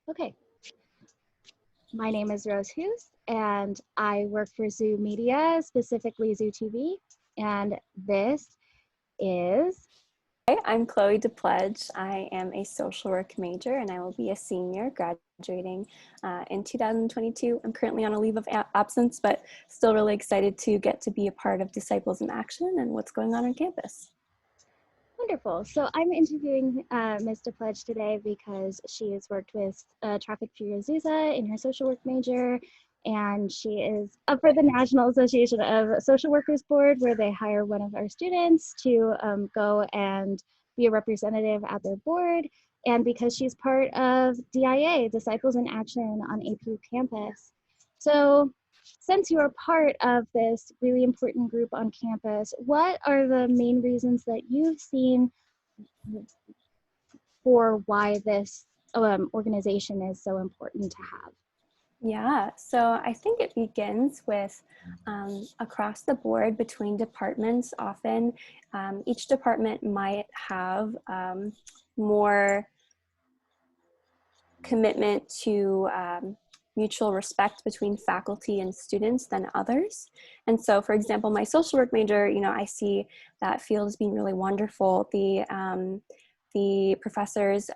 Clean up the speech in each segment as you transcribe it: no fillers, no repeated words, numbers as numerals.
Okay, my name is Rose Hughes, and I work for Zoo Media, specifically Zoo TV, and this is... Hi, I'm Chloe Depledge. I am a social work major and I will be a senior graduating in 2022. I'm currently on a leave of absence, but still really excited to get to be a part of Disciples in Action and what's going on campus. Wonderful. So I'm interviewing Ms. Depledge today because she has worked with Traffic Fury Azusa in her social work major, and she is up for the National Association of Social Workers Board, where they hire one of our students to go and be a representative at their board, and because she's part of DIA, Disciples in Action on APU campus. So since you are part of this really important group on campus, what are the main reasons that you've seen for why this organization is so important to have? Yeah, so I think it begins with across the board between departments. Often each department might have more commitment to mutual respect between faculty and students than others. And so, for example, my social work major, I see that field as being really wonderful. The professors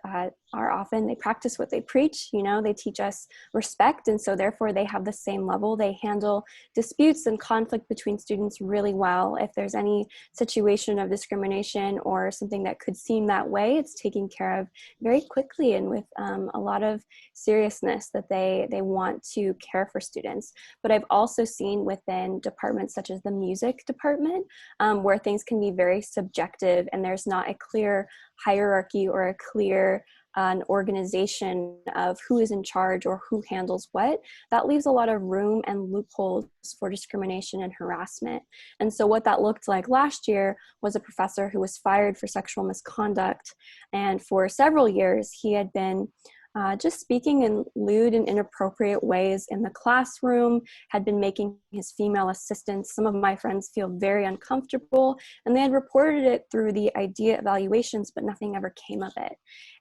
are often, they practice what they preach, they teach us respect, and so therefore they have the same level. They handle disputes and conflict between students really well. If there's any situation of discrimination or something that could seem that way, it's taken care of very quickly and with a lot of seriousness that they want to care for students. But I've also seen within departments such as the music department where things can be very subjective and there's not a clear hierarchy or a clear an organization of who is in charge or who handles what, that leaves a lot of room and loopholes for discrimination and harassment. And so what that looked like last year was a professor who was fired for sexual misconduct. And for several years, he had been just speaking in lewd and inappropriate ways in the classroom, had been making his female assistants, some of my friends, feel very uncomfortable, and they had reported it through the IDEA evaluations, but nothing ever came of it.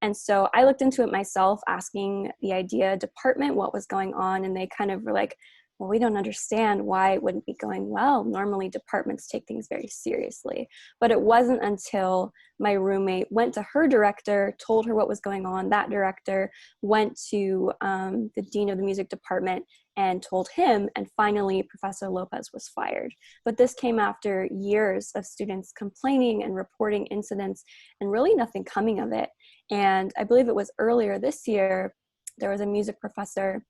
And so I looked into it myself, asking the IDEA department what was going on, and they kind of were like, well, we don't understand why it wouldn't be going well. Normally departments take things very seriously. But it wasn't until my roommate went to her director, told her what was going on. That director went to the dean of the music department and told him, and finally Professor Lopez was fired. But this came after years of students complaining and reporting incidents and really nothing coming of it. And I believe it was earlier this year, there was a music professor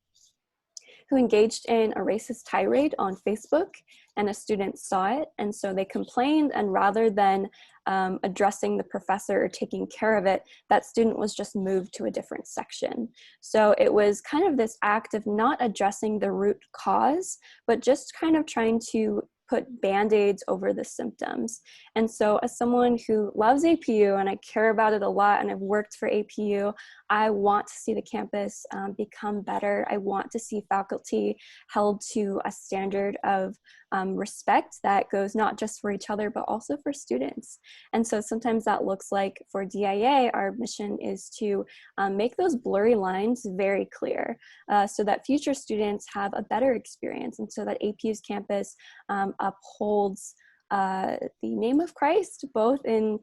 who engaged in a racist tirade on Facebook, and a student saw it, and so they complained, and rather than addressing the professor or taking care of it, that student was just moved to a different section. So it was kind of this act of not addressing the root cause, but just kind of trying to put band-aids over the symptoms. And so as someone who loves APU and I care about it a lot and I've worked for APU, I want to see the campus become better. I want to see faculty held to a standard of respect that goes not just for each other, but also for students. And so sometimes that looks like for DIA, our mission is to make those blurry lines very clear so that future students have a better experience and so that APU's campus upholds the name of Christ, both in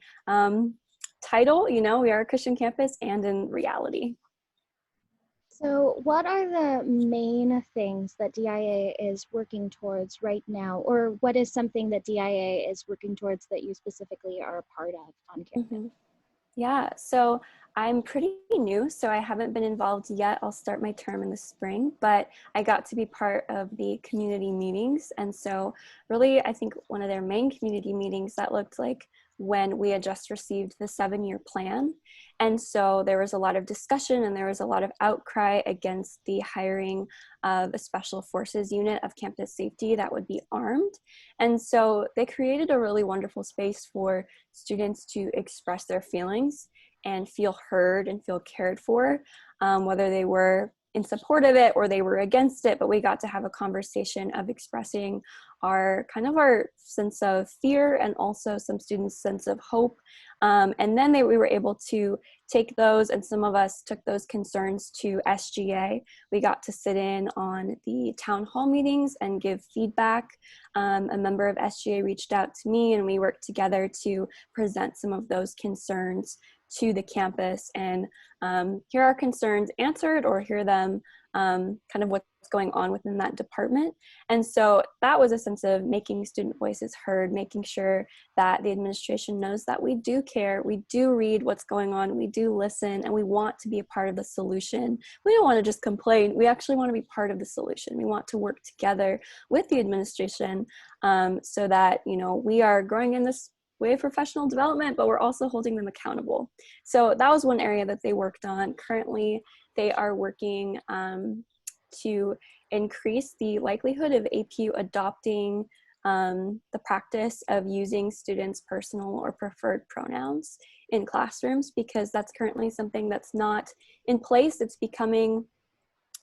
title, we are a Christian campus, and in reality. So what are the main things that DIA is working towards right now, or what is something that DIA is working towards that you specifically are a part of on campus? Mm-hmm. Yeah, so I'm pretty new, so I haven't been involved yet. I'll start my term in the spring, but I got to be part of the community meetings. And so really, I think one of their main community meetings that looked like when we had just received the 7-year plan. And so there was a lot of discussion and there was a lot of outcry against the hiring of a special forces unit of campus safety that would be armed. And so they created a really wonderful space for students to express their feelings and feel heard and feel cared for, whether they were in support of it or they were against it, but we got to have a conversation of expressing our kind of our sense of fear and also some students' sense of hope. And then we were able to take those, and some of us took those concerns to SGA. We got to sit in on the town hall meetings and give feedback. A member of SGA reached out to me, and we worked together to present some of those concerns to the campus and hear our concerns answered, or hear them kind of what's going on within that department. And so that was a sense of making student voices heard, making sure that the administration knows that we do care, we do read what's going on, we do listen, and we want to be a part of the solution. We don't want to just complain, we actually want to be part of the solution. We want to work together with the administration so that, you know, we are growing in this way of professional development, but we're also holding them accountable. So that was one area that they worked on. Currently, they are working to increase the likelihood of APU adopting the practice of using students' personal or preferred pronouns in classrooms, because that's currently something that's not in place. It's becoming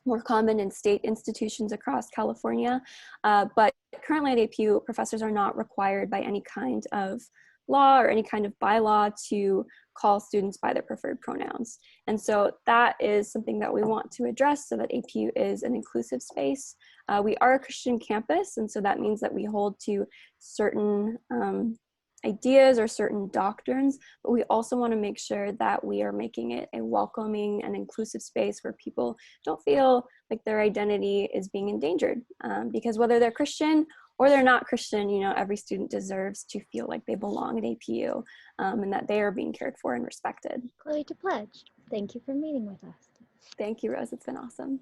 more common in state institutions across California, but currently at APU, professors are not required by any kind of law or any kind of bylaw to call students by their preferred pronouns. And so that is something that we want to address so that APU is an inclusive space. We are a Christian campus, and so that means that we hold to certain ideas or certain doctrines, but we also want to make sure that we are making it a welcoming and inclusive space where people don't feel like their identity is being endangered. Because whether they're Christian or they're not Christian, you know, every student deserves to feel like they belong at APU and that they are being cared for and respected. Chloe Depledge, thank you for meeting with us. Thank you, Rose. It's been awesome.